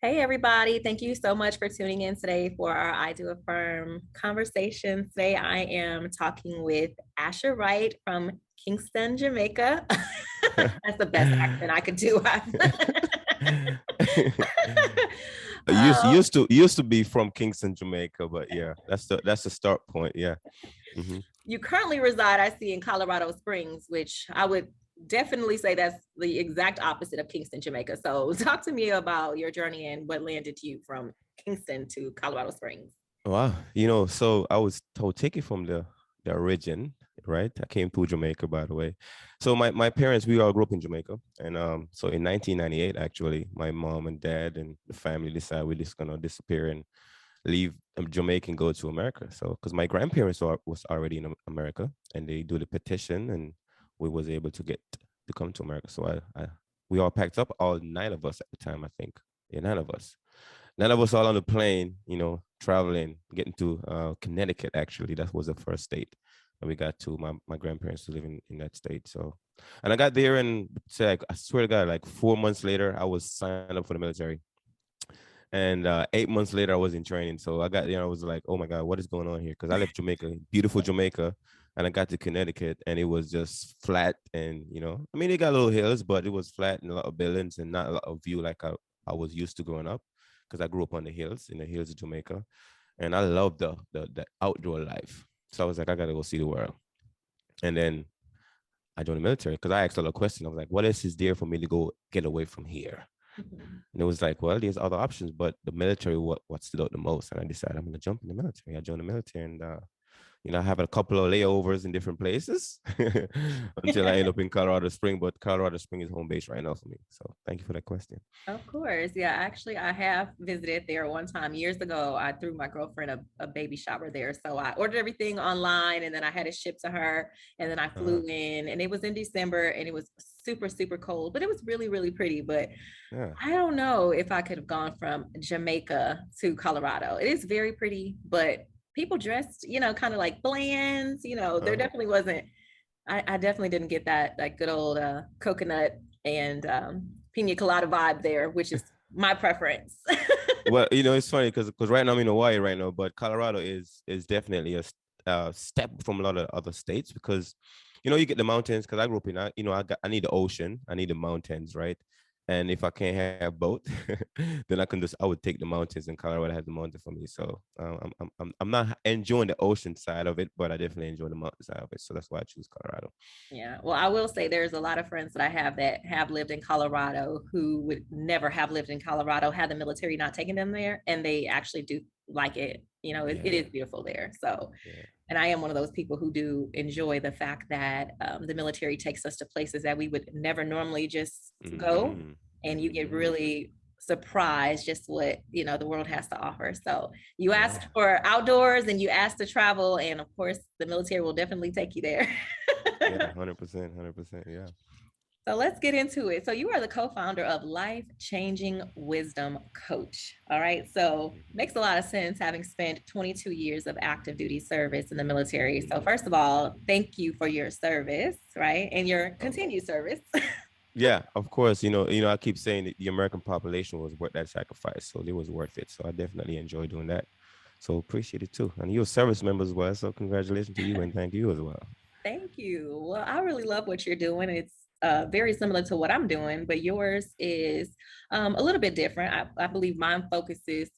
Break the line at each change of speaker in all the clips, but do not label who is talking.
Hey, everybody. Thank you so much for tuning in today for our I Do Affirm conversation. Today, I am talking with Asher Wright from Kingston, Jamaica. That's the best accent I could do.
used
Um,
used to used to be from Kingston, Jamaica, but yeah, that's the start point. Yeah. Hmm.
you currently reside, I see, in Colorado Springs, which I would definitely say that's the exact opposite of Kingston, Jamaica. So, talk to me about your journey and what landed you from Kingston to Colorado Springs.
Wow. So I will take it from the origin, right? I came to Jamaica, by the way. So my parents, we all grew up in Jamaica, and so in 1998, actually, my mom and dad and the family decided we're just gonna disappear and leave Jamaica and go to America. So because my grandparents was already in America, and they do the petition, and we was able to get to come to America. So we all packed up, all nine of us at the time, I think. Yeah, nine of us all on the plane, traveling, getting to Connecticut. Actually, that was the first state that we got to. My grandparents to live in that state. So, and I got there, and like, I swear to God, like 4 months later, I was signed up for the military. And 8 months later, I was in training. So I got, I was like, oh my God, what is going on here? Because I left Jamaica, beautiful Jamaica, and I got to Connecticut, and it was just flat. And, I mean, it got little hills, but it was flat and a lot of buildings and not a lot of view like I was used to growing up, because I grew up on the hills, in the hills of Jamaica. And I love the outdoor life. So I was like, I got to go see the world. And then I joined the military because I asked a lot of questions. I was like, what else is there for me to go get away from here?
Mhm.
And it was like, well, there's other options, but the military, what stood out the most. And I decided I'm going to jump in the military. I joined the military, and, I have a couple of layovers in different places until I end up in Colorado Spring. But Colorado Spring is home base right now for me. So thank you for that question.
Of course. Yeah, actually, I have visited there one time years ago. I threw my girlfriend a baby shower there. So I ordered everything online and then I had it shipped to her. And then I
Uh,
flew in and it was in December and it was super, super cold, but it was really, really pretty. But
yeah.
I don't know if I could have gone from Jamaica to Colorado. It is very pretty, but people dressed, kind of like bland, there
Uh,
definitely wasn't. I definitely didn't get that good old coconut and pina colada vibe there, which is my preference.
well, it's funny because right now I'm in Hawaii right now, but Colorado is definitely a step from a lot of other states because, you get the mountains because I grew up I need the ocean, I need the mountains, right? And if I can't have both, then I would take the mountains, and Colorado has the mountain for me. So I'm not enjoying the ocean side of it, but I definitely enjoy the mountain side of it. So that's why I choose Colorado.
Yeah. Well, I will say there's a lot of friends that I have that have lived in Colorado who would never have lived in Colorado had the military not taken them there. And they actually do like it. It
Yeah,
is beautiful there. So,
yeah.
and I am one of those people who do enjoy the fact that the military takes us to places that we would never normally just go.
Mm-hmm.
And you get
Mm-hmm.
really surprised just what, the world has to offer. So you
Yeah.
asked for outdoors and you asked to travel. And of course, the military will definitely take you there.
Yeah, 100%, 100%. Yeah.
So let's get into it. So you are the co-founder of Life Changing Wisdom Coach. All right. So makes a lot of sense having spent 22 years of active duty service in the military. So first of all, thank you for your service, right? And your
Um,
continued service.
yeah, of course. I keep saying that the American population was worth that sacrifice, so it was worth it. So I definitely enjoy doing that. So appreciate it too. And you're a service member as well. So congratulations to you and thank you as well.
Thank you. Well, I really love what you're doing. It's very similar to what I'm doing, but yours is a little bit different. I believe mine focuses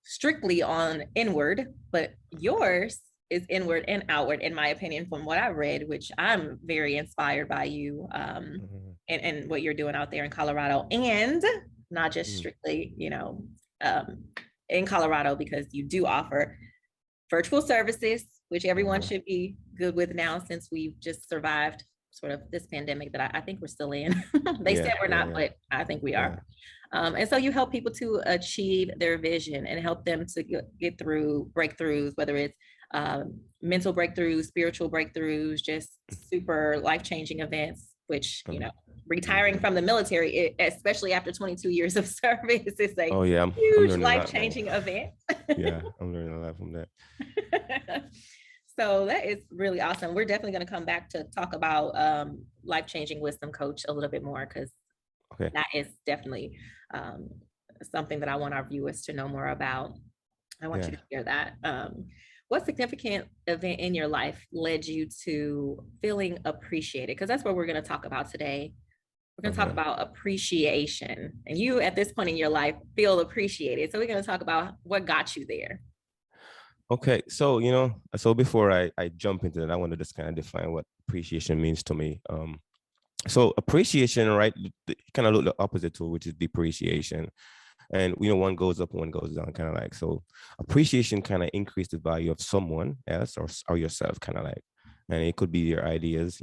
strictly on inward, but yours is inward and outward, in my opinion, from what I read, which I'm very inspired by you
Mhm.
and what you're doing out there in Colorado, and not just
Mm.
strictly, um, in Colorado, because you do offer virtual services, which everyone
Uh-huh.
should be good with now since we've just survived sort of this pandemic that I think we're still in. They said
Yeah,
we're
yeah,
not,
yeah,
but I think we
yeah.
are. And so you help people to achieve their vision and help them to get through breakthroughs, whether it's mental breakthroughs, spiritual breakthroughs, just super life changing events, which,
Uh-huh.
retiring
Mhm.
from the military, especially after 22 years of service, is a
Oh yeah, I'm
huge
learning a
life
lot, man.
changing event.
Yeah, I'm learning a lot from that.
So that is really awesome. We're definitely going to come back to talk about life changing wisdom coach a little bit more because
Okay.
that is definitely um, something that I want our viewers to know more about. I want you
Yeah.
to share that. What significant event in your life led you to feeling appreciated? Because that's what we're going to talk about today. We're going to talk
Okay.
about appreciation. And you, at this point in your life, feel appreciated. So we're going to talk about what got you there.
Okay. So, so before I jump into that, I want to just kind of define what appreciation means to me. So appreciation, right? Kind of look the opposite to, which is depreciation. And one goes up and one goes down, kind of like. So appreciation kind of increase the value of someone else or yourself, kind of like. And it could be your ideas,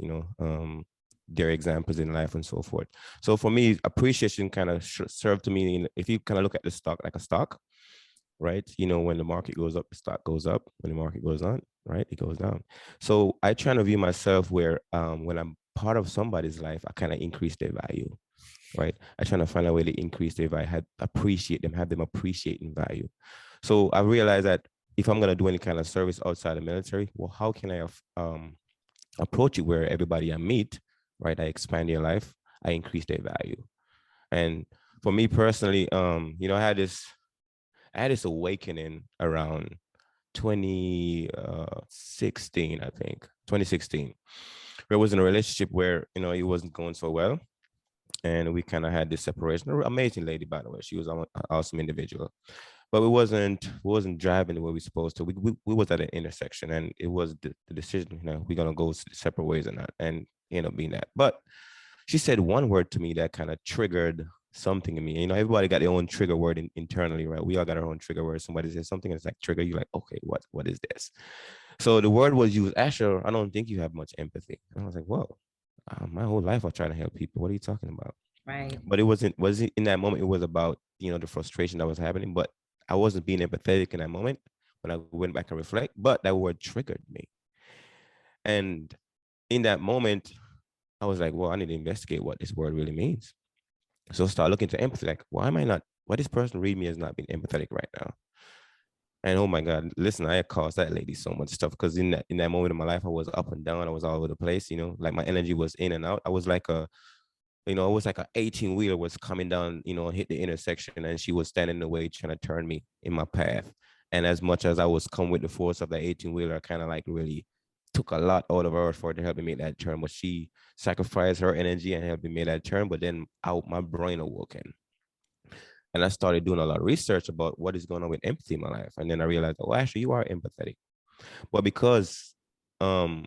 their examples in life and so forth. So for me, appreciation kind of served to me if you kind of look at the stock like a stock, right? When the market goes up, the stock goes up. When the market goes down, right, it goes down. So I try to view myself where when I'm part of somebody's life, I kind of increase their value, right? I try to find a way to increase their value, appreciate them, have them appreciating value. So I realized that if I'm gonna do any kind of service outside the military, well, how can I approach it where everybody I meet, right? I expand their life, I increase their value. And for me personally, I had this awakening around 2016, I think, 2016. Where I was in a relationship where, it wasn't going so well. And we kind of had this separation. Amazing lady, by the way. She was an awesome individual. But we wasn't driving the way we supposed to. We was at an intersection and it was the decision, we're gonna go separate ways or not. And end up being that. But she said one word to me that kind of triggered something in me. Everybody got their own trigger word internally, right? We all got our own trigger word. Somebody says something that's like trigger, you're like, okay, what is this? So the word was used, Asher, I don't think you have much empathy. And I was like, whoa, my whole life I try to help people. What are you talking about?
Right.
But it wasn't in that moment, it was about, the frustration that was happening. But I wasn't being empathetic in that moment when I went back and reflect, but that word triggered me. And in that moment, I was like, well, I need to investigate what this word really means. So start looking to empathy, like, why this person read me as not being empathetic right now? And oh my God, listen, I caused that lady so much stuff because in that moment of my life, I was up and down, I was all over the place, like my energy was in and out. I was like it was like an 18 wheeler was coming down, hit the intersection, and she was standing in the way trying to turn me in my path. And as much as I was come with the force of the 18 wheeler, I kind of like really took a lot out of her for it to help me make that turn. But she sacrificed her energy and helped me make that turn. But then my brain awoken. And I started doing a lot of research about what is going on with empathy in my life. And then I realized, oh, actually, you are empathetic. But because um,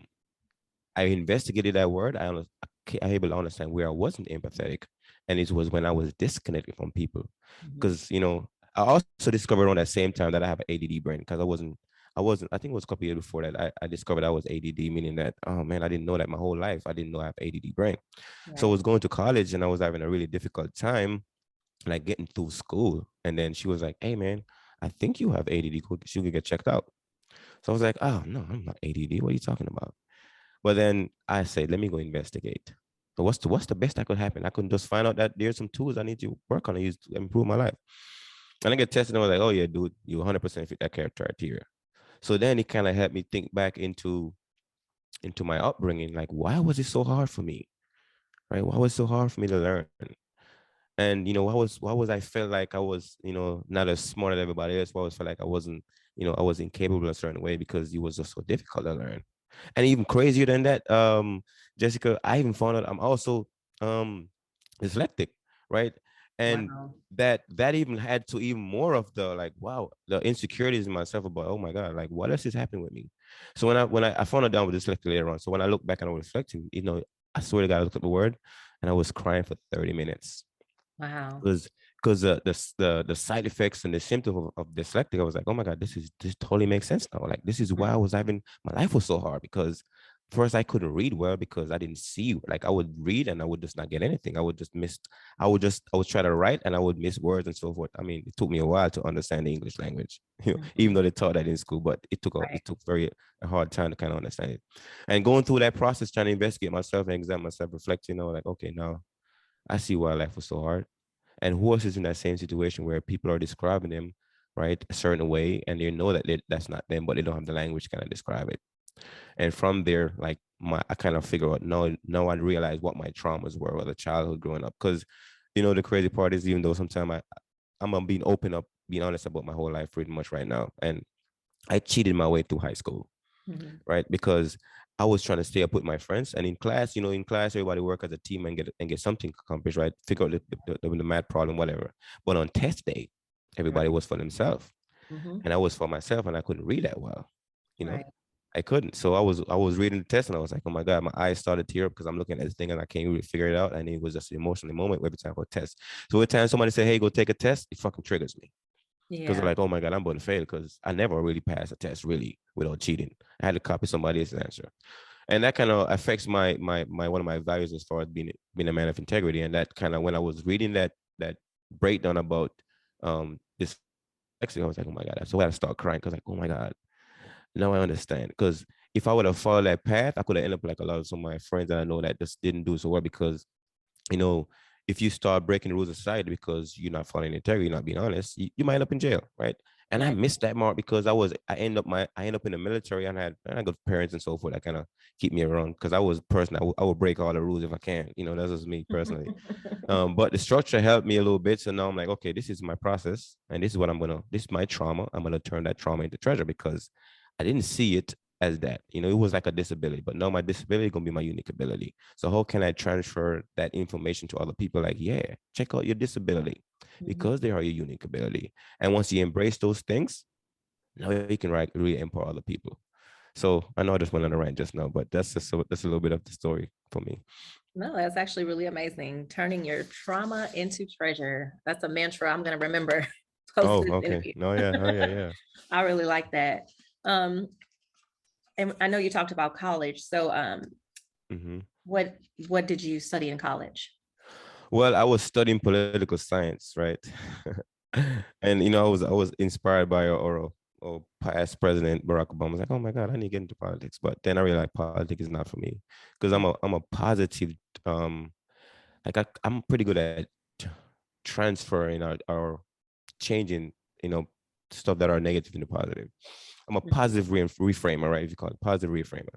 I investigated that word, I able to understand where I wasn't empathetic. And it was when I was disconnected from people.
Mhm.
Because, I also discovered around that same time that I have an ADD brain because I think it was a couple years before that I discovered I was ADD, meaning that, oh man, I didn't know that my whole life. I didn't know I have ADD brain. So I
Right.
was going to college and I was having a really difficult time like getting through school. And then she was like, hey man, I think you have ADD. She could get checked out. So I was like, oh no, I'm not ADD. What are you talking about? But then I said, let me go investigate. So what's the best that could happen? I could just find out that there's some tools I need to work on and use to improve my life. And I get tested and I was like, oh yeah, dude, you 100% fit that character criteria. So then it kind of helped me think back into my upbringing. Like, why was it so hard for me? Right? Why was it so hard for me to learn? And why was I felt like I was not as smart as everybody else? Why was felt like I wasn't I was incapable in a certain way because it was just so difficult to learn. And even crazier than that, Jessica, I even found out I'm also um dyslexic, right? And
Wow.
that even had to even more of the like, wow, the insecurities in myself about, oh my God, like what else is happening with me? So when I found out down with dyslexia later on, so when I look back and I was reflecting, I swear to God, I looked at the word and I was crying for 30 minutes
Wow.
because the side effects and the symptoms of dyslexia, I was like, oh my God, this totally makes sense now. Like this is why I was having my life was so hard because first I couldn't read well because I didn't see. Like I would read and I would just not get anything. I would just miss. I would try to write and I would miss words and so forth. I mean, it took me a while to understand the English language, even
Mhm.
though they taught that in school, but
Right.
it took very a hard time to kind of understand it. And going through that process, trying to investigate myself and examine myself, reflect, like, okay, now I see why life was so hard. And who else is in that same situation where people are describing them, right, a certain way, and they know that that's not them, but they don't have the language to kind of describe it. And from there, like I kind of figure out, no, I realize what my traumas were as a childhood growing up. Because, the crazy part is even though sometimes I'm being open up, being honest about my whole life pretty much right now. And I cheated my way through high school,
Mhm.
right? Because I was trying to stay up with my friends, and in class, in class, everybody work as a team and get something accomplished, right? Figure out the math problem, whatever. But on test day, everybody
Right.
was for themselves,
Mhm.
and I was for myself, and I couldn't read that well, you know.
Right.
I couldn't. So I was reading the test, and I was like, oh my God, my eyes started to tear up because I'm looking at this thing and I can't really figure it out. And it was just an emotional moment every time for a test. So every time somebody say, hey, go take a test, it fucking triggers me. Because they're
Yeah.
like, oh my God, I'm about to fail because I never really passed a test really without cheating. I had to copy somebody else's answer. And that kind of affects my one of my values as far as being a man of integrity. And that kind of, when I was reading that breakdown about this, actually I was like, oh my God. So I had to start crying because like, oh my God, now I understand. Because if I would have followed that path, I could have ended up like a lot of some of my friends that I know that just didn't do so well because, you know, if you start breaking the rules of society because you're not following integrity, you're not being honest, you might end up in jail, right? And I
Right.
missed that mark because I end up in the military and I had good parents and so forth that kind of keep me around because I was a person I would break all the rules if I can. That's just me personally. But the structure helped me a little bit. So now I'm like, okay, this is my process, and this is my trauma. I'm gonna turn that trauma into treasure because I didn't see it as that. It was like a disability, but now my disability is gonna be my unique ability. So how can I transfer that information to other people? Like, yeah, check out your disability
Mhm.
because they are your unique ability. And once you embrace those things, now you can really empower other people. So I know I just went on a rant just now, but that's a little bit of the story for me.
No, that's actually really amazing. Turning your trauma into treasure. That's a mantra I'm going to remember post
Oh,
this
okay.
interview.
No, yeah. Oh, yeah, yeah.
I really like that. Um, and I know you talked about college. So,
Hmm.
what what did you study in college?
Well, I was studying political science, right? And I was inspired by our past president Barack Obama. I was like, oh my God, I need to get into politics. But then I realized politics is not for me because I'm a positive I'm pretty good at transferring our changing, you know, stuff that are negative into positive. I'm a positive reframer, right? If you call it positive reframer.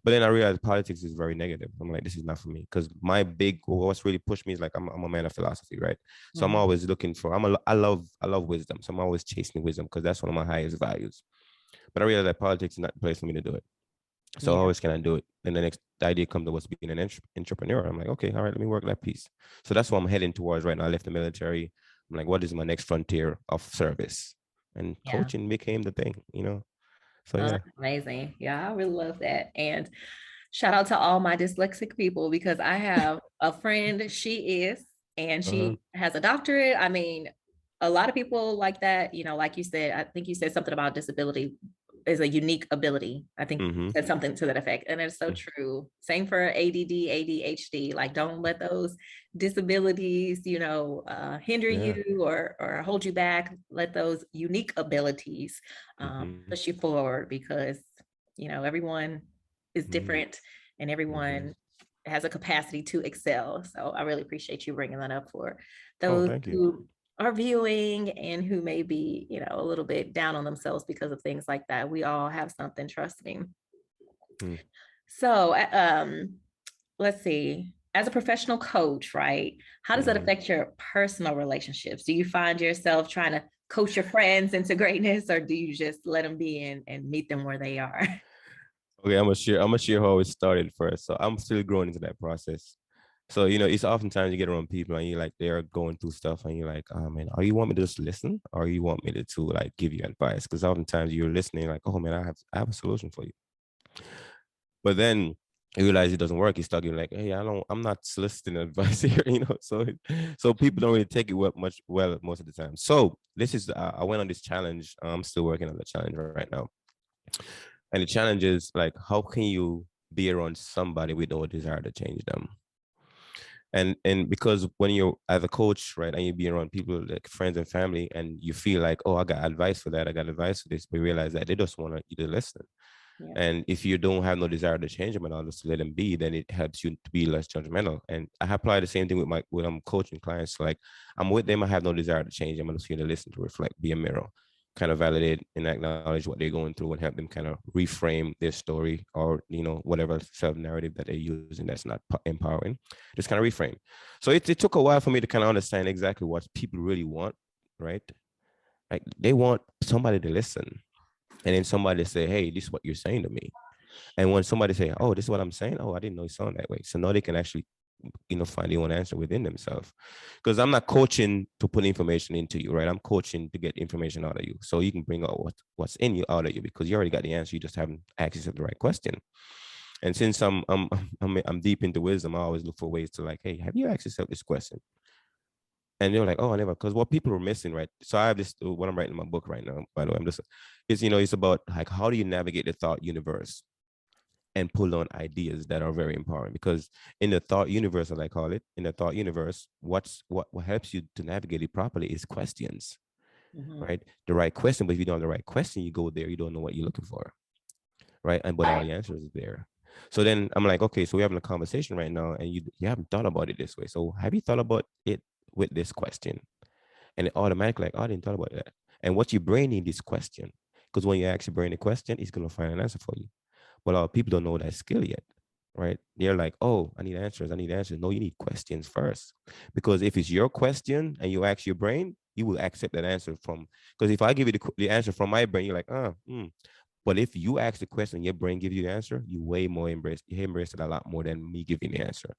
But then I realized politics is very negative. I'm like, this is not for me. Because what's really pushed me is like, I'm a man of philosophy, right? So I'm
Mhm.
always looking for, I love wisdom. So I'm always chasing wisdom because that's one of my highest values. But I realized that politics is not the place for me to do it. So how
Yeah,
always can I do it? And the idea comes to was being an entrepreneur. I'm like, okay, all right, let me work that piece. So that's what I'm heading towards right now. I left the military. I'm like, what is my next frontier of service? And
yeah.
coaching became the thing. So
Oh,
yeah.
that's amazing. Yeah, I really love that. And shout out to all my dyslexic people because I have a friend, and
Uh-huh.
she has a doctorate. I mean, a lot of people like that, like you said, I think you said something about disability is a unique ability. I think you
Mm-hmm.
said something to that effect. And it's so true. Same for ADD, ADHD. Like, don't let those disabilities, hinder
Yeah.
you or hold you back. Let those unique abilities
Mm-hmm.
push you forward because, everyone is
Mm-hmm.
different and
Mm-hmm.
everyone has a capacity to excel. So I really appreciate you bringing that up for
Oh,
those
thank you.
who are viewing and who may be, a little bit down on themselves because of things like that. We all have something, trust me.
Mm.
So, let's see. As a professional coach, right? How does that
Mm-hmm.
affect your personal relationships? Do you find yourself trying to coach your friends into greatness, or do you just let them be and meet them where they are?
Okay, I'm gonna share how it started first. So I'm still growing into that process. So, it's oftentimes you get around people and you're like, they're going through stuff and you're like, oh man, are you want me to just listen or you want me to like give you advice? Because oftentimes you're listening like, oh man, I have a solution for you. But then you realize it doesn't work. You start getting like, hey, I'm not soliciting advice here. So people don't really take it well most of the time. So this is, I went on this challenge. I'm still working on the challenge right now. And the challenge is like, how can you be around somebody with no desire to change them? And because when you're as a coach, right, and you be around people like friends and family, and you feel like, oh, I got advice for that, I got advice for this, but you realize that they just want you to listen.
Yeah.
And if you don't have no desire to change them and all, just let them be, then it helps you to be less judgmental. And I apply the same thing with when I'm coaching clients. Like I'm with them, I have no desire to change them. I'm just here to listen, to reflect, be a mirror, kind of validate and acknowledge what they're going through and help them kind of reframe their story or whatever self-narrative that they're using that's not empowering. Just kind of reframe. So it took a while for me to kind of understand exactly what people really want right? Like they want somebody to listen, and then somebody to say, "Hey, this is what you're saying to me." And when somebody say, "Oh, this is what I'm saying," "Oh, I didn't know it sounded that way," so now they can actually, find their own answer within themselves. Because I'm not coaching to put information into you, right? I'm coaching to get information out of you, so you can bring out what's in you out of you, because you already got the answer. You just haven't access to the right question. And since I'm deep into wisdom, I always look for ways to like, hey, have you asked yourself this question? And they're like, oh, I never, because what people are missing, right? So I have this, what I'm writing in my book right now, by the way, it's about like, how do you navigate the thought universe and pull on ideas that are very important? Because in the thought universe, as I call it, in the thought universe, what helps you to navigate it properly is questions,
Mhm.
right? The right question. But if you don't have the right question, you go there, you don't know what you're looking for, right? And but all the answers are there. So then I'm like, okay, so we're having a conversation right now, and you haven't thought about it this way. So have you thought about it with this question? And it automatically like, oh, I didn't thought about that. And what your brain need is question, because when you ask your brain a question, it's gonna find an answer for you. But a lot of people don't know that skill yet, right? They're like, oh, I need answers. I need answers. No, you need questions first, because if it's your question and you ask your brain, you will accept that answer from. Because if I give you the answer from my brain, you're like, but if you ask the question, your brain gives you the answer, you way more embrace it a lot more than me giving the answer.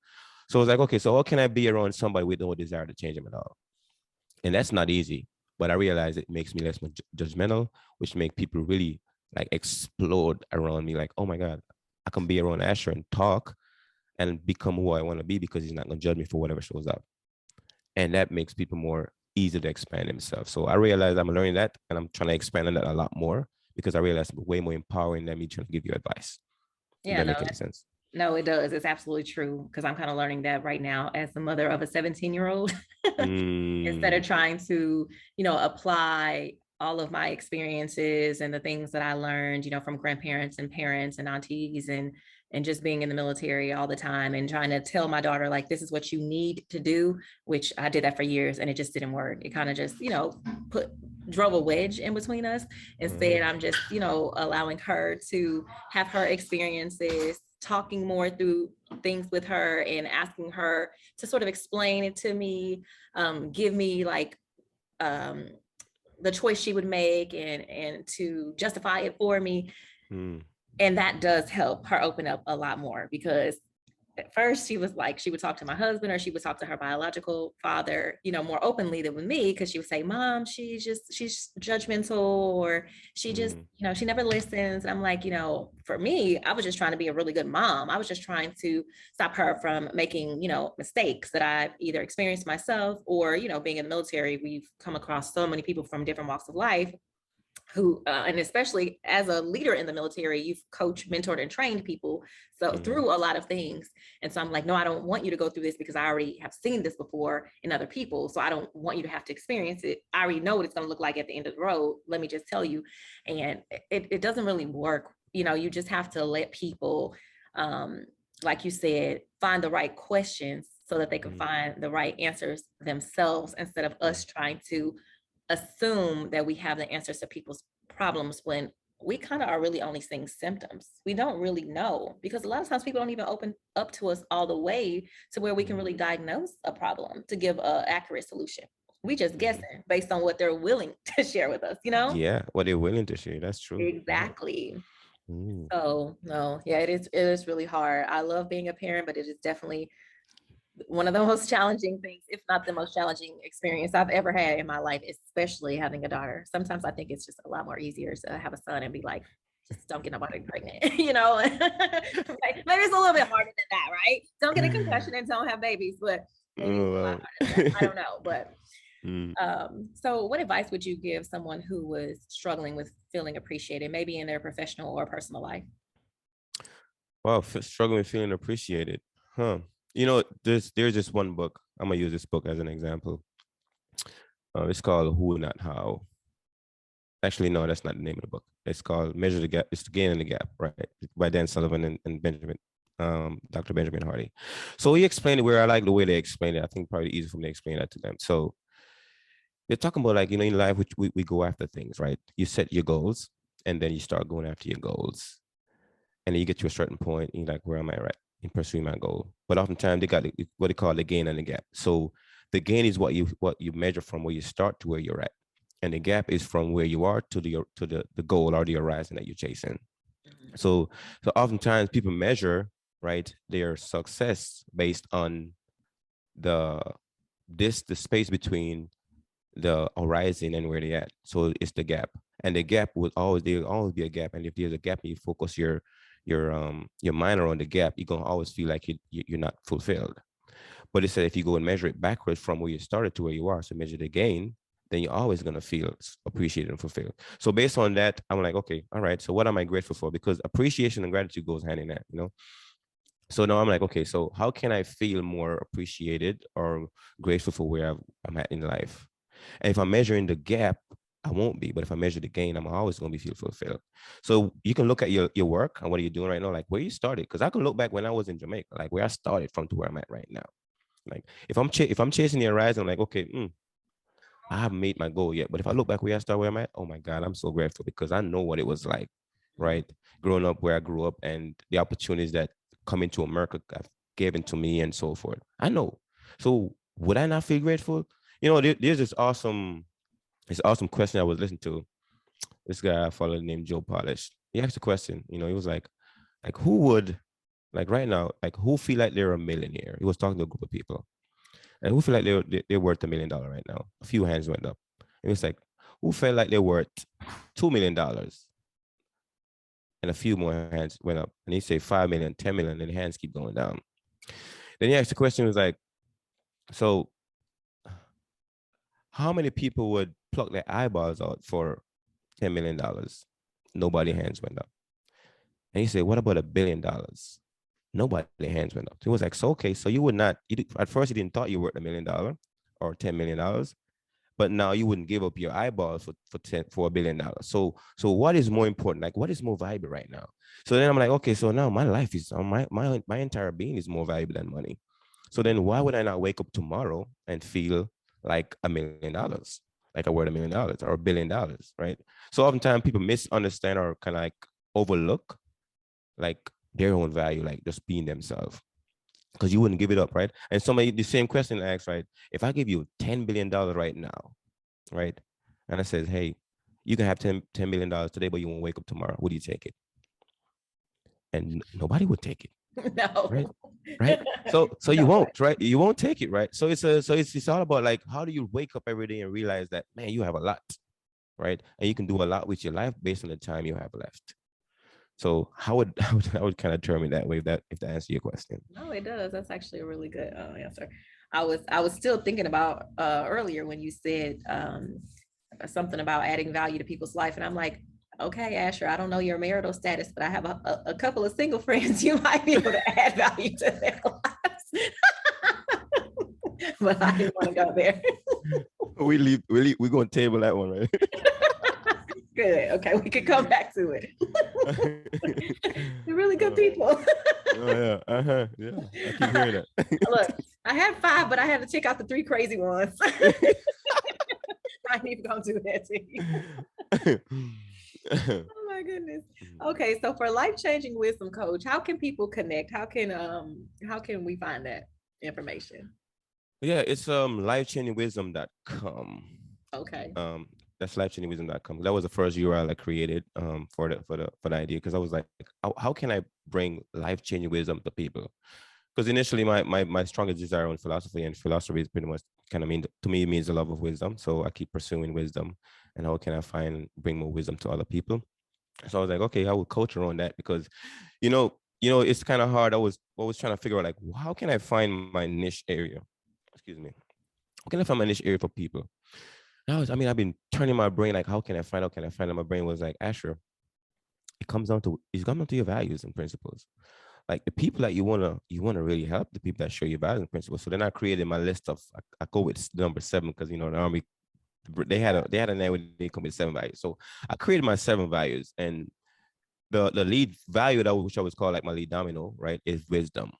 So it's like, okay, so how can I be around somebody with no desire to change them at all? And that's not easy. But I realize it makes me less judgmental, which make people really like explode around me. Like, oh my God, I can be around Asher and talk and become who I want to be, because he's not going to judge me for whatever shows up. And that makes people more easy to expand themselves. So I realize I'm learning that, and I'm trying to expand on that a lot more, because I realize it's way more empowering than me trying to give you advice. If
Yeah,
that
no,
make any sense.
no, it does. It's absolutely true because I'm kind of learning that right now as the mother of a 17-year-old. Instead
Mm,
of trying to, apply all of my experiences and the things that I learned, from grandparents and parents and aunties and just being in the military all the time and trying to tell my daughter like this is what you need to do, which I did that for years and it just didn't work. It kind of just, put drove a wedge in between us. Instead, I'm just, allowing her to have her experiences, talking more through things with her and asking her to sort of explain it to me, give me like um, the choice she would make and to justify it for me.
mm,
And that does help her open up a lot more because at first she was like, she would talk to my husband or she would talk to her biological father, more openly than with me. Cause she would say, Mom, she's judgmental or she just,
mm,
she never listens. And I'm like, for me, I was just trying to be a really good mom. I was just trying to stop her from making, mistakes that I've either experienced myself or, being in the military, we've come across so many people from different walks of life who and especially as a leader in the military, you've coached, mentored, and trained people so
mm,
through a lot of things. And so I'm like, no, I don't want you to go through this because I already have seen this before in other people. So I don't want you to have to experience it. I already know what it's going to look like at the end of the road. Let me just tell you. And it doesn't really work. You just have to let people, um, like you said, find the right questions so that they can
mm,
find the right answers themselves instead of
mm,
us trying to assume that we have the answers to people's problems when we kind of are really only seeing symptoms. We don't really know because a lot of times people don't even open up to us all the way to where we can
mm,
really diagnose a problem to give a accurate solution. We just
mm.
guessing based on what they're willing to share with us.
Yeah, what they're willing to share. That's true. Yeah.
Exactly.
Mm,
So no, yeah, it is really hard. I love being a parent, but it is definitely one of the most challenging things, if not the most challenging experience I've ever had in my life, especially having a daughter. Sometimes I think it's just a lot more easier to have a son and be like, just don't get nobody pregnant, Right? Maybe it's a little bit harder than that, right? Don't get a concussion and don't have babies, but maybe it's a lot
oh,
harder than that. I don't know. But
mm.
so what advice would you give someone who was struggling with feeling appreciated, maybe in their professional or personal life?
Wow, struggling with feeling appreciated. Huh. There's just one book. I'm gonna use this book as an example. It's called Who Not How. Actually, no, that's not the name of the book. It's called Measure the Gap. It's the Gain and the Gap, right? By Dan Sullivan and Dr. Benjamin Hardy. So he explained it where I like the way they explain it. I think probably easy for me to explain that to them. So they're talking about like, in life, which we go after things, right? You set your goals and then you start going after your goals. And then you get to a certain point and you're like, where am I right in pursuing my goal? But oftentimes they got what they call the gain and the gap. So the gain is what you measure from where you start to where you're at. and the gap is from where you are to the goal or the horizon that you're chasing. So oftentimes people measure, right, their success based on the the space between the horizon and where they at. So it's the gap, and the gap will always there'll always be a gap. And if there's a gap, and you focus your mind around the gap, you're gonna always feel like you're not fulfilled. But it said if you go and measure it backwards from where you started to where you are, so measure the gain, then you're always gonna feel appreciated and fulfilled. So based on that, I'm like, okay, all right. So what am I grateful for? Because appreciation and gratitude goes hand in hand, you know. So now I'm like, okay, so how can I feel more appreciated or grateful for where I'm at in life? And if I'm measuring the gap, I won't be. But if I measure the gain, I'm always going to be feel fulfilled. So you can look at your work and what are you doing right now, like where you started. Because I can look back when I was in Jamaica, like where I started from to where I'm at right now. Like if I'm chasing the horizon, I'm like, okay, I haven't made my goal yet. But if I look back where I started, where I'm at, oh my God, I'm so grateful because I know what it was like, right? Growing up where I grew up and the opportunities that coming to America got given to me and so forth. I know. So would I not feel grateful? You know, there's this awesome question I was listening to. This guy I followed named Joe Polish. He asked a question, you know, he was like who would like right now, like who feel like they're a millionaire? He was talking to a group of people. And who feel like they're worth $1 million right now? A few hands went up. And it's like, who felt like they're worth $2 million? And a few more hands went up. And he said 5 million, 10 million, and the hands keep going down. Then he asked the question, was like, so how many people would pluck their eyeballs out for $10 million? Nobody hands went up. And he said, what about $1 billion? Nobody hands went up. He was like, so okay, so you would not, at first you didn't thought you were worth $1 million or $10 million, but now you wouldn't give up your eyeballs for $1 billion. So what is more important? Like what is more valuable right now? So then I'm like, okay, so now my life is my entire being is more valuable than money. So then why would I not wake up tomorrow and feel like $1 million, like I worth $1 million or $1 billion, right? So oftentimes people misunderstand or kind of like overlook like their own value, like just being themselves. Because you wouldn't give it up, right? And somebody the same question asks, right? If I give you $10 billion right now, right? And I says, hey, you can have $10 million today, but you won't wake up tomorrow. Would you take it? And nobody would take it, right?
No.
Right. So you
No way.
won't, right? You won't take it, right? So it's all about like how do you wake up every day and realize that man, you have a lot, right? And you can do a lot with your life based on the time you have left. So I would kind of term it that way if that answers your question.
No, it does. That's actually a really good answer. I was still thinking about earlier when you said something about adding value to people's life, and I'm like, okay, Asher, I don't know your marital status, but I have a couple of single friends you might be able to add value to their lives. But I didn't want to go there.
We're gonna table that one, right?
Good. Okay, we could come back to it. They're really good
Oh,
people.
oh yeah, yeah. I keep hearing that.
Look, I had five, but I had to check out the three crazy ones. I ain't even gonna do that to you. Oh my goodness. Okay, so for life-changing wisdom coach, how can people connect? How can we find that information?
Yeah, it's lifechangingwisdom.com.
Okay.
That's lifechangingwisdom.com. That was the first URL I created for the idea because I was like, how can I bring life-changing wisdom to people? Because initially my strongest desire on philosophy, and philosophy is pretty much kind of mean to me, it means the love of wisdom. So I keep pursuing wisdom, and how can I bring more wisdom to other people? So I was like, okay, I will coach around that because it's kind of hard. I was always trying to figure out like how can I find my niche area? Excuse me. How can I find my niche area for people? I've been turning my brain like how can I find? And my brain was like, Asher, it's comes down to your values and principles. Like the people that you wanna really help, the people that show your values and principles. So then I created my list of I go with number 7 because the army they had a name where they come with 7 values. So I created my 7 values, and the lead value that which I was called like my lead domino, right, is wisdom,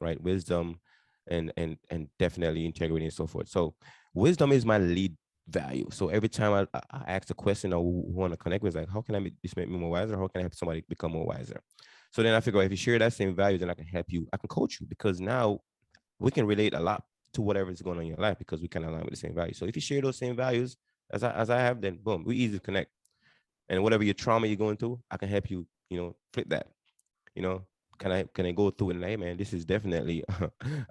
right? Wisdom and definitely integrity and so forth. So wisdom is my lead value. So every time I ask a question or want to connect with, like, how can I make this make me more wiser? How can I help somebody become more wiser? So then I figure if you share that same values, then I can help you. I can coach you because now we can relate a lot to whatever is going on in your life because we can align with the same values. So if you share those same values, As I have, then boom, we easy to connect. And whatever your trauma you're going through, I can help you, flip that. You know, can I go through it and, hey man, this is definitely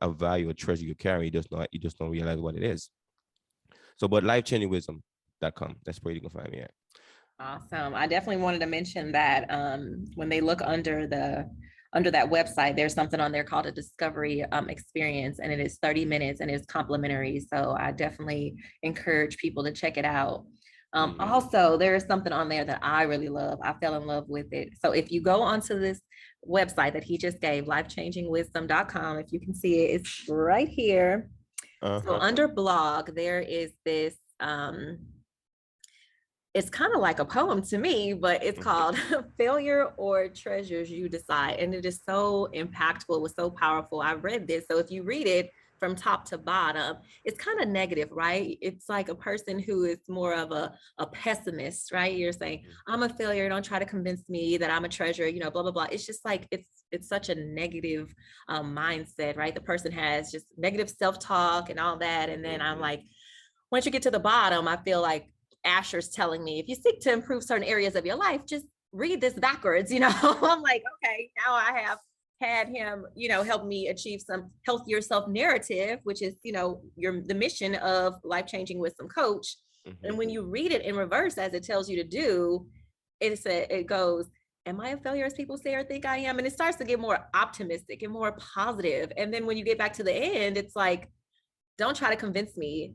a value, a treasure you carry. You just don't realize what it is. So, but lifechangingwisdom.com, that's where you can find me at.
Awesome. I definitely wanted to mention that when they look under that website, there's something on there called a discovery experience, and it is 30 minutes and it's complimentary. So I definitely encourage people to check it out. Also, there is something on there that I really love. I fell in love with it. So if you go onto this website that he just gave, lifechangingwisdom.com, if you can see it, it's right here. So under blog, there is this it's kind of like a poem to me, but it's called Failure or Treasures You Decide. And it is so impactful. It was so powerful. I read this. So if you read it from top to bottom, it's kind of negative, right? It's like a person who is more of a pessimist, right? You're saying, I'm a failure. Don't try to convince me that I'm a treasure, blah, blah, blah. It's just like, it's such a negative mindset, right? The person has just negative self-talk and all that. And then I'm like, once you get to the bottom, I feel like Asher's telling me, if you seek to improve certain areas of your life, just read this backwards. I'm like, okay, now I have had him, help me achieve some healthier self narrative, which is, the mission of Life Changing Wisdom Coach. And when you read it in reverse, as it tells you to do, it goes, am I a failure as people say or think I am? And it starts to get more optimistic and more positive. And then when you get back to the end, it's like, don't try to convince me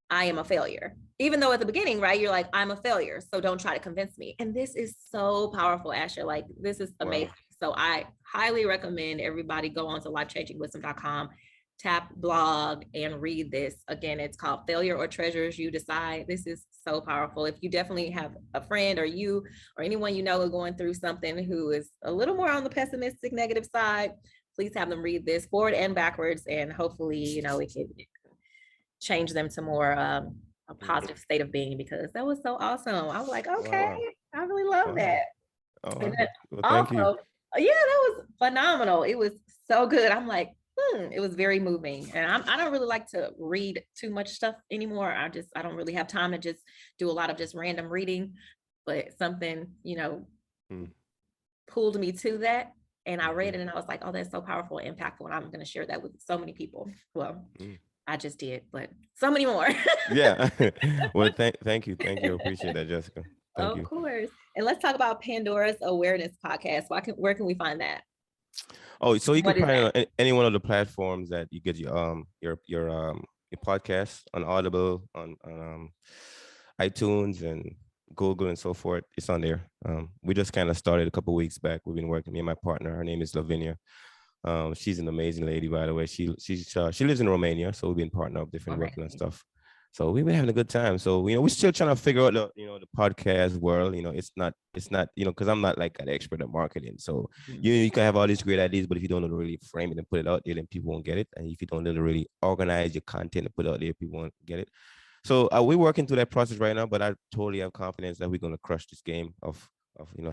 I am a failure. Even though at the beginning, right, you're like, I'm a failure. So don't try to convince me. And this is so powerful, Asher. Like, this is amazing. Wow. So I highly recommend everybody go on to lifechangingwisdom.com, tap blog, and read this. Again, it's called Failure or Treasures You Decide. This is so powerful. If you definitely have a friend or you or anyone going through something who is a little more on the pessimistic, negative side, please have them read this forward and backwards. And hopefully, it can change them to more a positive state of being, because that was so awesome. I was like, okay, wow. I really love that.
Oh, wow. Well, thank you.
Yeah, that was phenomenal. It was so good. I'm like, it was very moving. And I don't really like to read too much stuff anymore. I don't really have time to just do a lot of just random reading, but something, pulled me to that. And I read it and I was like, oh, that's so powerful and impactful. And I'm going to share that with so many people. Well, I just did, but so many more.
Yeah. Well, thank you. Thank you. Appreciate that, Jessica. Thank you.
Of course. And let's talk about Pandora's Awareness Podcast. Where can we find that?
Oh, so you can find it on any one of the platforms that you get your podcast, on Audible, on iTunes and Google and so forth. It's on there. We just kind of started a couple of weeks back. We've been working. Me and my partner. Her name is Lavinia. She's an amazing lady, by the way. She lives in Romania, so we've been partnering up different working and stuff. So we've been having a good time. So we're still trying to figure out the podcast world. It's not because I'm not like an expert at marketing. So you can have all these great ideas, but if you don't know to really frame it and put it out there, then people won't get it. And if you don't know to really organize your content and put it out there, people won't get it. So we're working through that process right now, but I totally have confidence that we're going to crush this game of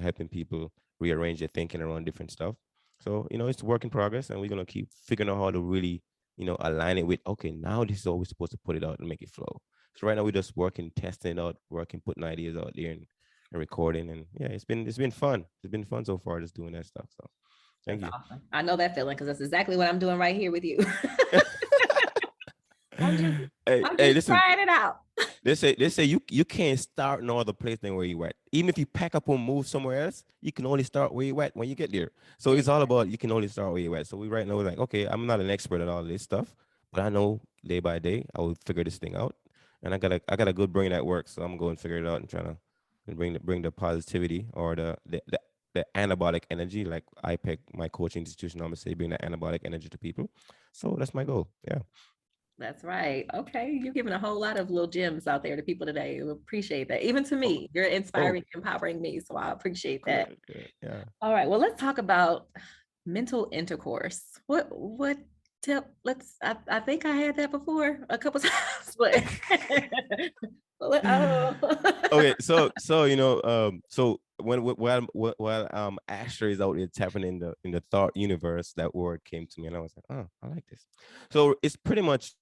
helping people rearrange their thinking around different stuff. So, it's a work in progress, and we're going to keep figuring out how to really, align it with, okay, now this is always supposed to put it out and make it flow. So right now we're just working, testing it out, putting ideas out there and recording. And yeah, it's been fun. It's been fun so far, just doing that stuff. So thank you.
Awesome. I know that feeling because that's exactly what I'm doing right here with you. I'm just trying it out.
They say you can't start no other place than where you at. Even if you pack up and move somewhere else, you can only start where you at when you get there. So it's all about you can only start where you at. So we right now we're like, okay, I'm not an expert at all this stuff, but I know day by day I will figure this thing out. And I got a good brain at work, so I'm going to figure it out and trying to bring the positivity or the anabolic energy, like IPEC, my coaching institution, I'm gonna say, bring that anabolic energy to people. So that's my goal. Yeah.
That's right. Okay. You're giving a whole lot of little gems out there to people today. We appreciate that. Even to me, you're inspiring, empowering me. So I appreciate that.
Good. Yeah.
All right. Well, let's talk about mental intercourse. What tip? I think I had that before a couple times, but
okay. So so while Asher is out there tapping in the thought universe, that word came to me and I was like, oh, I like this. So it's pretty much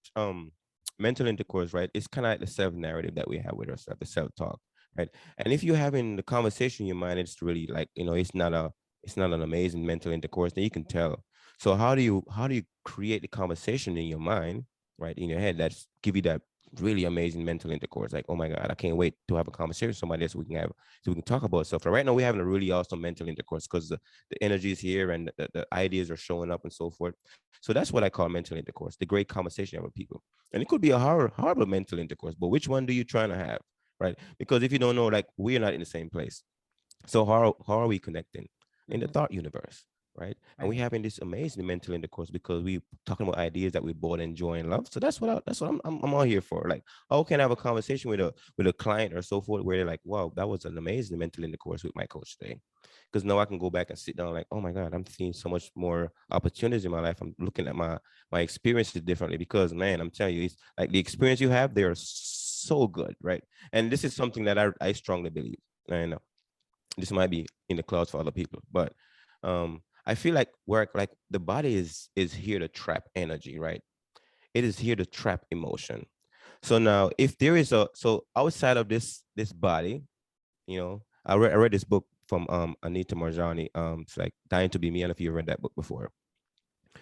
mental intercourse, right? It's kind of like the self-narrative that we have with ourselves, the self-talk, right? And if you're having the conversation in your mind, it's really like, it's not an amazing mental intercourse, then you can tell. So how do you create the conversation in your mind, right? In your head, that's give you that really amazing mental intercourse. Like, oh my God, I can't wait to have a conversation with somebody so we can talk about stuff. So right now we're having a really awesome mental intercourse because the energy is here and the ideas are showing up and so forth. So that's what I call mental intercourse, the great conversation with people. And it could be a horrible mental intercourse, but which one do you trying to have? Right. Because if you don't know, like we're not in the same place. So how are we connecting in the
Mhm.
thought universe, right? And we
Right.
having this amazing mental intercourse because we talking about ideas that we both enjoy and love. So that's what I'm all here for. Like, how can I have a conversation with a client or so forth where they're like, wow, that was an amazing mental intercourse with my coach today. Because now I can go back and sit down like, oh my God, I'm seeing so much more opportunities in my life. I'm looking at my experiences differently because man, I'm telling you, it's like the experience you have, they are so good, right? And this is something that I strongly believe. And this might be in the clouds for other people, but I feel like work like the body is here to trap energy, right? It is here to trap emotion. So now if there is a so outside of this body, I read this book from Anita Marjani, it's like Dying to Be Me. I don't know if you read that book before.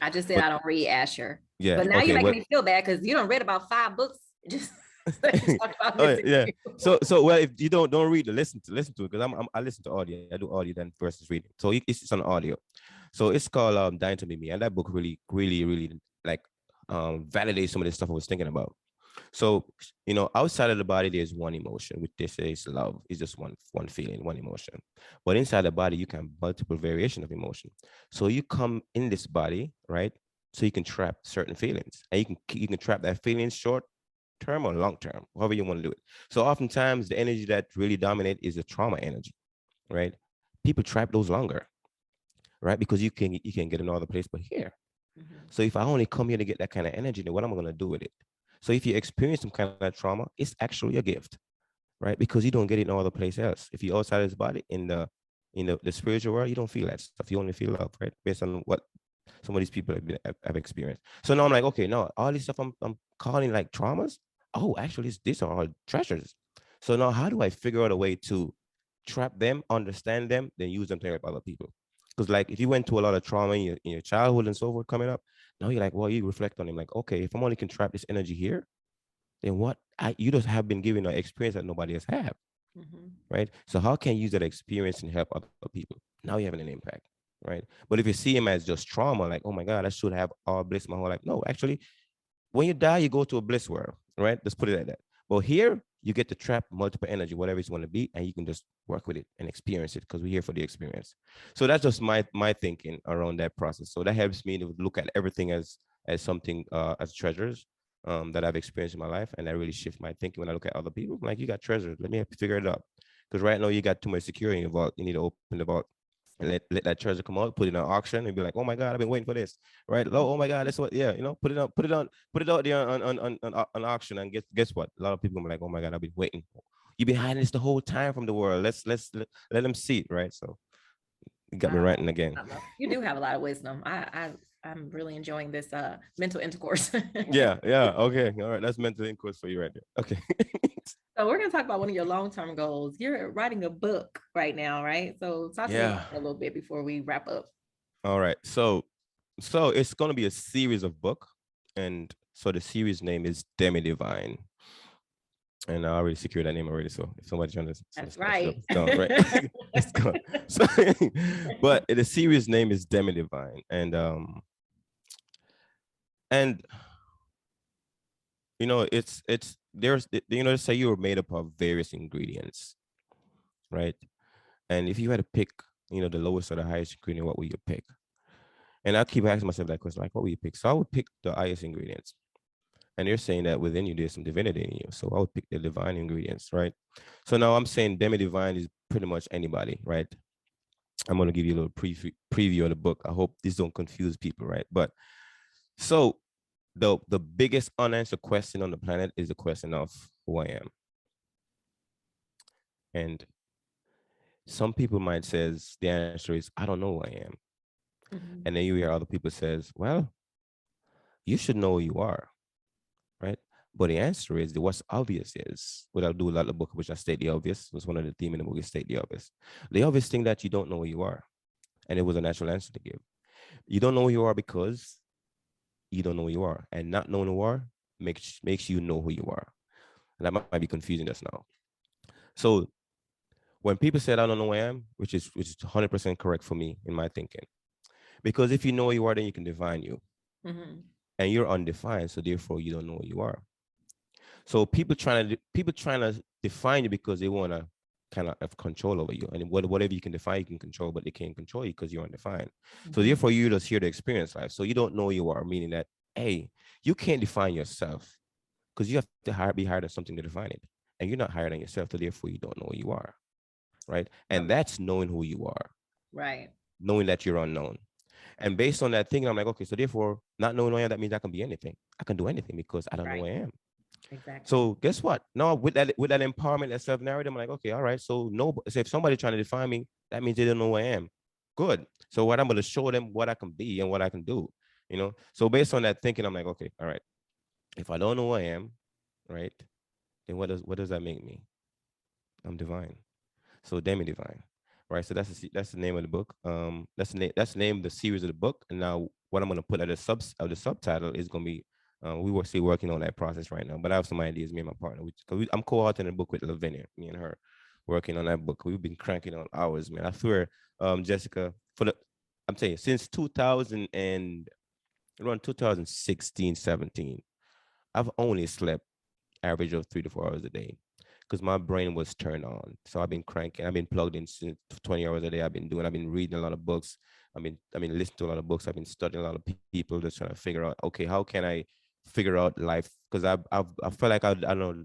I just said
But
I don't read Asher,
yeah,
but now you're
okay,
making
well,
me feel bad because you don't read about 5 books. Just that you talked about
oh
missing
yeah.
you.
So well, if you don't read it, listen to it because I listen to audio. I do audio then versus reading. So it's on audio. So it's called Dying to Be Me, and that book really like validates some of the stuff I was thinking about. So outside of the body, there's one emotion, which they say is love. It's just one feeling, one emotion. But inside the body, you can multiple variation of emotion. So you come in this body, right? So you can trap certain feelings, and you can trap that feeling short term or long term, however you want to do it. So oftentimes the energy that really dominate is the trauma energy, right? People trap those longer, right? Because you can get in other place, but here.
Mhm.
So if I only come here to get that kind of energy, then what am I going to do with it? So if you experience some kind of trauma, it's actually a gift, right? Because you don't get it no other place else. If you're outside of this body in the spiritual world, you don't feel that stuff. You only feel love, right? Based on what some of these people have experienced. So now I'm like, okay, no, all this stuff I'm calling like traumas. Oh, actually, these are all treasures. So now, how do I figure out a way to trap them, understand them, then use them to help other people? Because like, if you went through a lot of trauma in your childhood and so forth coming up, now you're like, well, you reflect on him, like, okay, if I'm only can trap this energy here, then you just have been given an experience that nobody else have,
Mhm.
right? So how can you use that experience and help other people? Now you're having an impact, right? But if you see him as just trauma, like, oh my God, I should have all bliss my whole life. No, actually, when you die, you go to a bliss world, right? Let's put it like that. But here, you get to trap multiple energy, whatever it's going to be, and you can just work with it and experience it because we're here for the experience. So that's just my thinking around that process. So that helps me to look at everything as something as treasures that I've experienced in my life, and that really shift my thinking when I look at other people. I'm like, you got treasures, let me figure it out. Because right now you got too much security in your vault. You need to open the vault and let that treasure come out, put it in an auction, and be like, oh my God, I've been waiting for this, right? Oh my God, that's what, yeah, put it out there on auction, and guess what? A lot of people are like, oh my God, I've been waiting. You've been hiding this the whole time from the world. Let them see it, right? So you got me
Wow.
ranting again.
I love you do have a lot of wisdom. I'm really enjoying this mental intercourse.
Yeah, yeah, okay, all right, that's mental inquiry for you right there. Okay.
So we're gonna talk about one of your long-term goals. You're writing a book right now, right? So talk to me
Yeah.
about that a little bit before we wrap up.
All right. So it's gonna be a series of book, and so the series name is Demi Divine. And I already secured that name already. So if somebody's trying to send a
That's
scholarship,
right.
it's gone, right? It's gone. So, but the series name is Demi Divine, and it's there's say you were made up of various ingredients, right? And if you had to pick, the lowest or the highest ingredient, what would you pick? And I keep asking myself that question, like, what would you pick? So I would pick the highest ingredients. And you're saying that within you there's some divinity in you. So I would pick the divine ingredients, right? So now I'm saying demi divine is pretty much anybody, right? I'm gonna give you a little preview of the book. I hope this don't confuse people, right? But so the biggest unanswered question on the planet is the question of who I am. And some people might says the answer is I don't know who I am. And
Mhm.
then you hear other people says, well, you should know who you are, right? But the answer is, the what's obvious is, what I'll do a lot of the book, which I state the obvious, was one of the theme in the book, is state the obvious. The obvious thing that you don't know who you are. And it was a natural answer to give. You don't know who you are because you don't know who you are. And not knowing who you are makes you know who you are. And that might be confusing us now. So when people said I don't know who I am, which is 100% correct for me in my thinking. Because if you know who you are, then you can define you.
Mm-hmm.
And you're undefined, so therefore you don't know who you are. So people trying to define you because they want to kind of have control over you, and whatever you can define, you can control, but they can't control you because you're undefined. So
Mm-hmm.
therefore, you're just here to experience life. So you don't know who you are, meaning that hey, you can't define yourself because you have to be higher than something to define it, and you're not higher than yourself. So therefore, you don't know who you are, right? And
Okay.
that's knowing who you are,
Right.
knowing that you're unknown. And based on that thinking, I'm like, okay, so therefore, not knowing who I am, that means I can be anything. I can do anything because I don't know who
Right.
I am.
Exactly.
So guess what? Now with that empowerment, that self narrative, I'm like, okay, all right. So no, so if somebody trying to define me, that means they don't know who I am. Good. So what I'm going to show them what I can be and what I can do. So based on that thinking, I'm like, okay, all right. If I don't know who I am, right, then what does that make me? I'm divine. So Demi Divine, right? So that's the name of the book. That's the name of the series of the book. And now what I'm gonna put at the subtitle is gonna be. We were still working on that process right now, but I have some ideas. Me and my partner, I'm co-authoring a book with Lavinia. Me and her working on that book. We've been cranking on hours, man. I swear, Jessica, I'm telling you, since 2000 and around 2016, 17, I've only slept average of 3 to 4 hours a day because my brain was turned on. So I've been cranking. I've been plugged in since 20 hours a day. I've been reading a lot of books. I mean, listening to a lot of books. I've been studying a lot of people, just trying to figure out, okay, how can I figure out life? Because I felt like I don't know,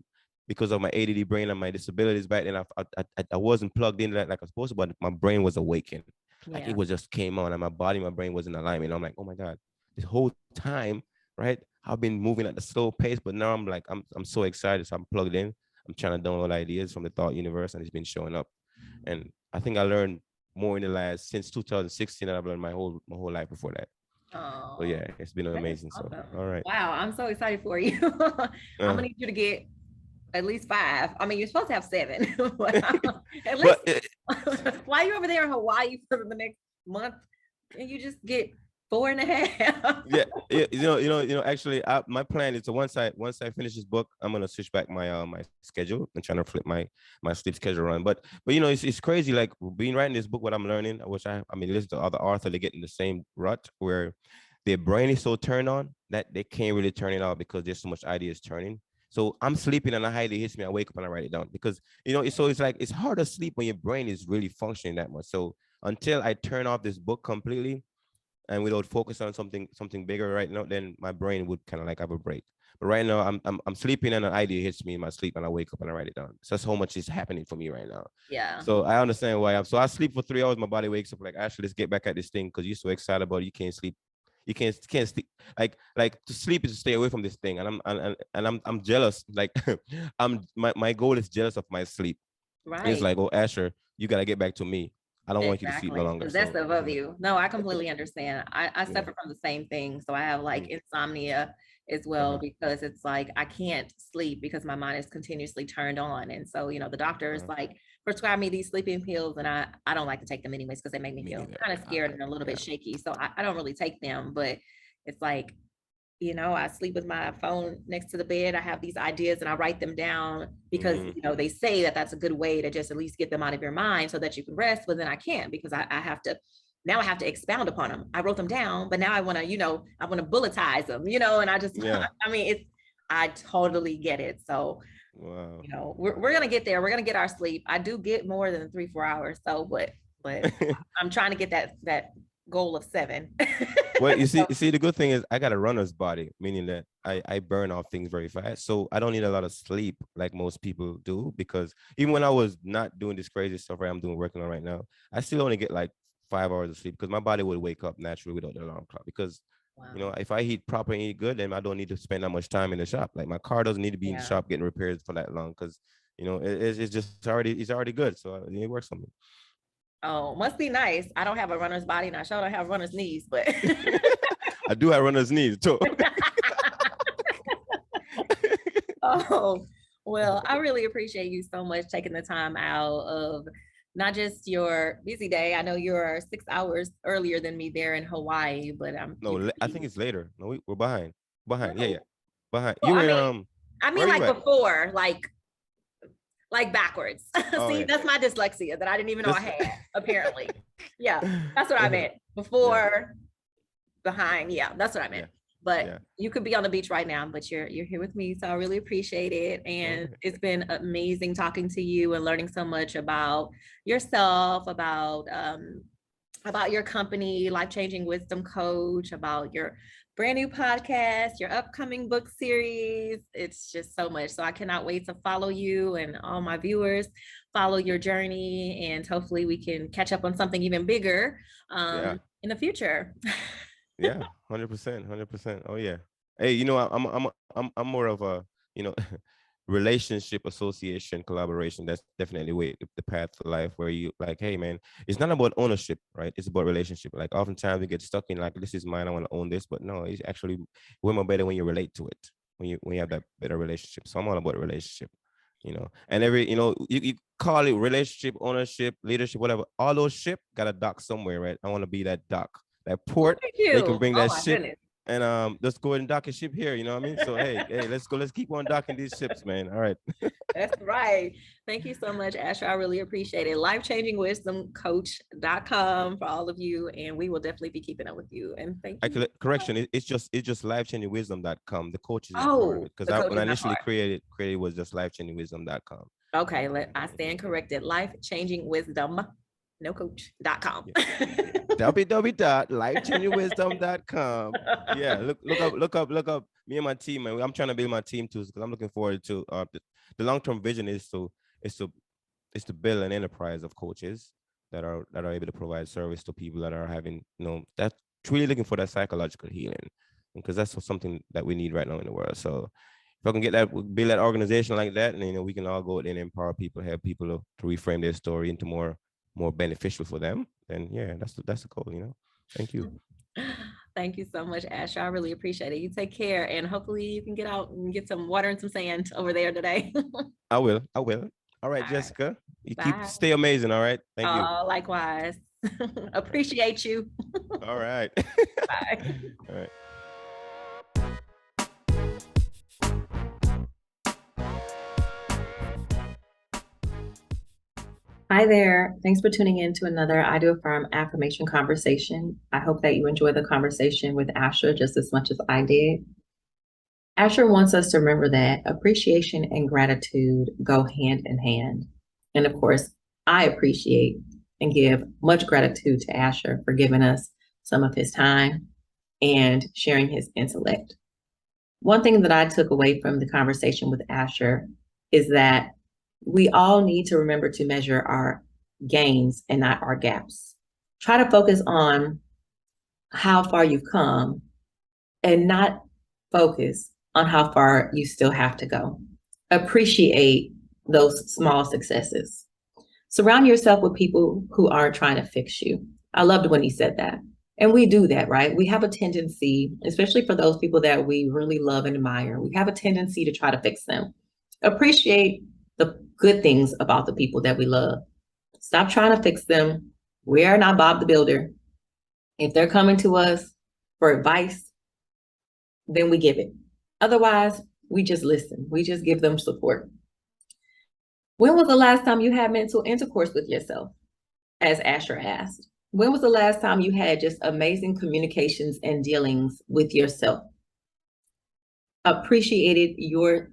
because of my ADD brain and my disabilities back then, I wasn't plugged in like I was supposed to, but my brain was awakened. Like it
Yeah.
was just came on, and my brain was in alignment. I'm like, oh my God, this whole time, right? I've been moving at the slow pace, but now I'm like, I'm so excited. So I'm plugged in. I'm trying to download ideas from the thought universe, and it's been showing up. And I think I learned more in the last since 2016 than I've learned my whole life before that. So
Oh,
yeah, it's been
that is
amazing. So
awesome.
all right.
Wow, I'm so excited for you. I'm
Uh,
gonna need you to get at least five. I mean, you're supposed to have seven, but at least
but
why are you over there in Hawaii for the next month? And you just get four and a half.
yeah, yeah, actually, my plan is to once I finish this book, I'm gonna switch back my schedule and trying to flip my sleep schedule around. But it's crazy, like being writing this book, what I'm learning, which I mean, listen to other authors, they get in the same rut where their brain is so turned on that they can't really turn it out because there's so much ideas turning. So I'm sleeping and a idea hits me, I wake up and I write it down because it's like it's hard to sleep when your brain is really functioning that much. So until I turn off this book completely and without focus on something bigger right now, then my brain would kind of like have a break. But right now, I'm sleeping and an idea hits me in my sleep, and I wake up and I write it down. So that's how much is happening for me right now.
Yeah.
So I understand why I'm. So I sleep for 3 hours. My body wakes up like, Ashley, let's get back at this thing because you're so excited about it. You can't sleep. You can't sleep. Like to sleep is to stay away from this thing, and I'm jealous. Like my goal is jealous of my sleep. It's
Right.
like, oh Asher, you gotta get back to me. I don't want you to sleep no
Exactly.
longer. So
Possessive of you. No, I completely understand. I
yeah.
suffer from the same thing. So I have like
Mm,
insomnia as well
uh-huh,
because it's like I can't sleep because my mind is continuously turned on. And so, the doctors
uh-huh.
like prescribe me these sleeping pills and I don't like to take them anyways because they make me
Me
feel
neither.
kind of
All
scared
right.
and a little bit
Yeah.
shaky. So I don't really take them, but it's like I sleep with my phone next to the bed. I have these ideas and I write them down because,
Mm-hmm.
they say that that's a good way to just at least get them out of your mind so that you can rest. But then I can't because I have to, now I have to expound upon them. I wrote them down, but now I want to, I want to bulletize them, and I just,
Yeah.
I mean, I totally get it. So,
Wow.
we're going to get there. We're going to get our sleep. I do get more than 3, 4 hours. So, but I'm trying to get that goal of 7.
Well, you see,
So,
the good thing is I got a runner's body, meaning that I burn off things very fast. So I don't need a lot of sleep like most people do, because even when I was not doing this crazy stuff I'm doing working on right now, I still only get like 5 hours of sleep because my body would wake up naturally without the alarm clock. Because
wow.
if I eat proper and eat good, then I don't need to spend that much time in the shop. Like my car doesn't need to be in the
Yeah.
shop getting repairs for that long because it's just it's already good. So it works for me.
Oh, must be nice. I don't have a runner's body and I sure don't have runner's knees, but
I do have runner's knees too.
Oh, well, I really appreciate you so much taking the time out of not just your busy day. I know you're 6 hours earlier than me there in Hawaii, but
No, I think it's later. No, we're behind. Behind. Yeah, yeah.
really?
Behind.
Well,
You in
I
where
mean
are you
like
at?
before, like backwards.
Oh
See,
yeah.
that's my dyslexia that I didn't even know I
Just
had, apparently. Yeah, that's what I
yeah.
meant.
Yeah.
Before, behind. Yeah, that's what I meant.
Yeah.
But
Yeah.
you could be on the beach right now, but you're here with me. So I really appreciate it.
All
And
right.
it's been amazing talking to you and learning so much about yourself, about your company, Life Changing Wisdom Coach, about your brand new podcast, your upcoming book series. It's just so much. So I cannot wait to follow you and all my viewers follow your journey. And hopefully we can catch up on something even bigger
Yeah.
in the future.
Yeah. 100%. 100%. Oh yeah. Hey, I'm more of a, you know, relationship association collaboration. That's definitely way the path to life where you like, hey man, it's not about ownership, right? It's about relationship. Like oftentimes we get stuck in like this is mine, I want to own this, but no, it's actually way more better when you relate to it, when you have that better relationship. So I'm all about relationship, and every you call it relationship, ownership, leadership, whatever. All those ship got a dock somewhere, right? I want to be that dock, that
Oh,
port
thank
that you can
you.
bring
Oh
that
my
ship
goodness.
and let's go ahead and dock a ship here. You know what I mean? So hey, let's go. Let's keep on docking these ships, man. All right.
That's right. Thank you so much, Asher. I really appreciate it. Lifechangingwisdomcoach.com for all of you. And we will definitely be keeping up with you. And thank you so much.
Correction. It's just lifechangingwisdom.com. The coach is not part of
Oh,
it because
the coach
when I
is not
initially
part.
created was just lifechangingwisdom.com.
Okay, I stand corrected. Life changing wisdom, no coach.com.
Yeah. www.lifechangingwisdom.com. Yeah, look up me and my team, and I'm trying to build my team too because I'm looking forward to the long-term vision is to is to build an enterprise of coaches that are able to provide service to people that are having that truly looking for that psychological healing, because that's something that we need right now in the world. So if I can get that, build that organization like that, and we can all go and empower people, help people to reframe their story into more beneficial for them, then yeah, that's the goal. Thank you.
Thank you so much, Asher. I really appreciate it. You take care, and hopefully you can get out and get some water and some sand over there today.
I will. All right,
All right.
Jessica, you
Bye.
stay amazing. All right, thank you.
Likewise.
All right.
Appreciate you.
All right.
Bye.
All right.
Hi there. Thanks for tuning in to another I Do Affirm Affirmation Conversation. I hope that you enjoyed the conversation with Asher just as much as I did. Asher wants us to remember that appreciation and gratitude go hand in hand. And of course, I appreciate and give much gratitude to Asher for giving us some of his time and sharing his intellect. One thing that I took away from the conversation with Asher is that we all need to remember to measure our gains and not our gaps. Try to focus on how far you've come and not focus on how far you still have to go. Appreciate those small successes. Surround yourself with people who aren't trying to fix you. I loved when he said that. And we do that, right? We have a tendency, especially for those people that we really love and admire, we have a tendency to try to fix them. Appreciate the good things about the people that we love. Stop trying to fix them. We are not Bob the Builder. If they're coming to us for advice, then we give it. Otherwise, we just listen. We just give them support. When was the last time you had mental intercourse with yourself? As Asher asked. When was the last time you had just amazing communications and dealings with yourself? Appreciated your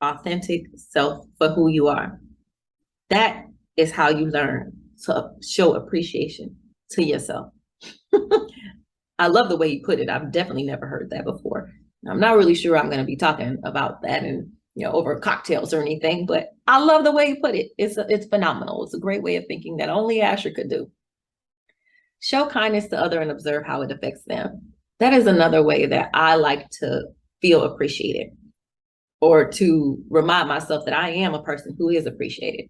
authentic self for who you are. That is how you learn to show appreciation to yourself. I love the way you put it. I've definitely never heard that before. I'm not really sure I'm going to be talking about that and over cocktails or anything, but I love the way you put it. It's phenomenal. It's a great way of thinking that only Asher could do. Show kindness to others and observe how it affects them. That is another way that I like to feel appreciated, or to remind myself that I am a person who is appreciated.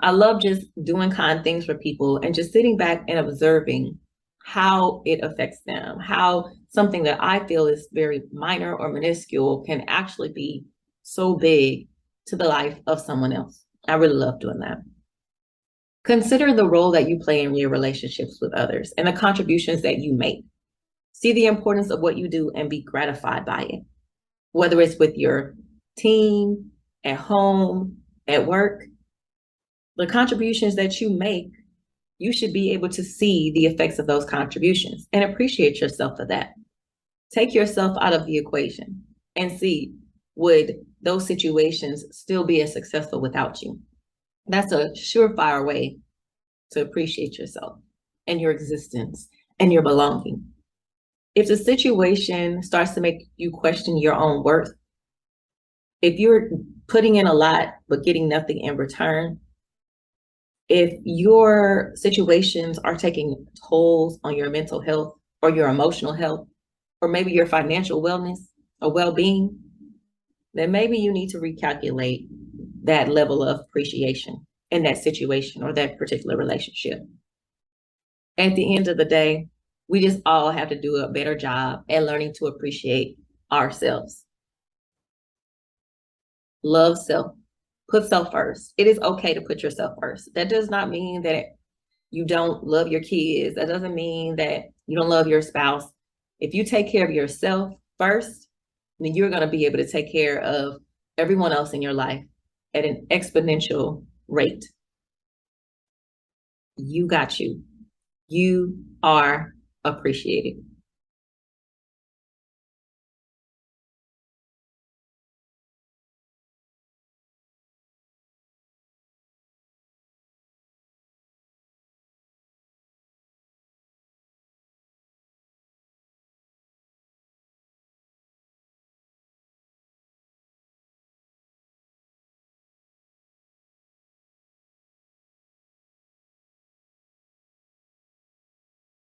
I love just doing kind things for people and just sitting back and observing how it affects them, how something that I feel is very minor or minuscule can actually be so big to the life of someone else. I really love doing that. Consider the role that you play in your relationships with others and the contributions that you make. See the importance of what you do and be gratified by it, whether it's with your team, at home, at work. The contributions that you make, you should be able to see the effects of those contributions and appreciate yourself for that. Take yourself out of the equation and see, would those situations still be as successful without you? That's a surefire way to appreciate yourself and your existence and your belonging. If the situation starts to make you question your own worth, if you're putting in a lot but getting nothing in return, if your situations are taking tolls on your mental health or your emotional health, or maybe your financial wellness or well-being, then maybe you need to recalculate that level of appreciation in that situation or that particular relationship. At the end of the day, we just all have to do a better job at learning to appreciate ourselves. Love self. Put self first. It is okay to put yourself first. That does not mean that you don't love your kids. That doesn't mean that you don't love your spouse. If you take care of yourself first, then you're going to be able to take care of everyone else in your life at an exponential rate. You got you. You are appreciated.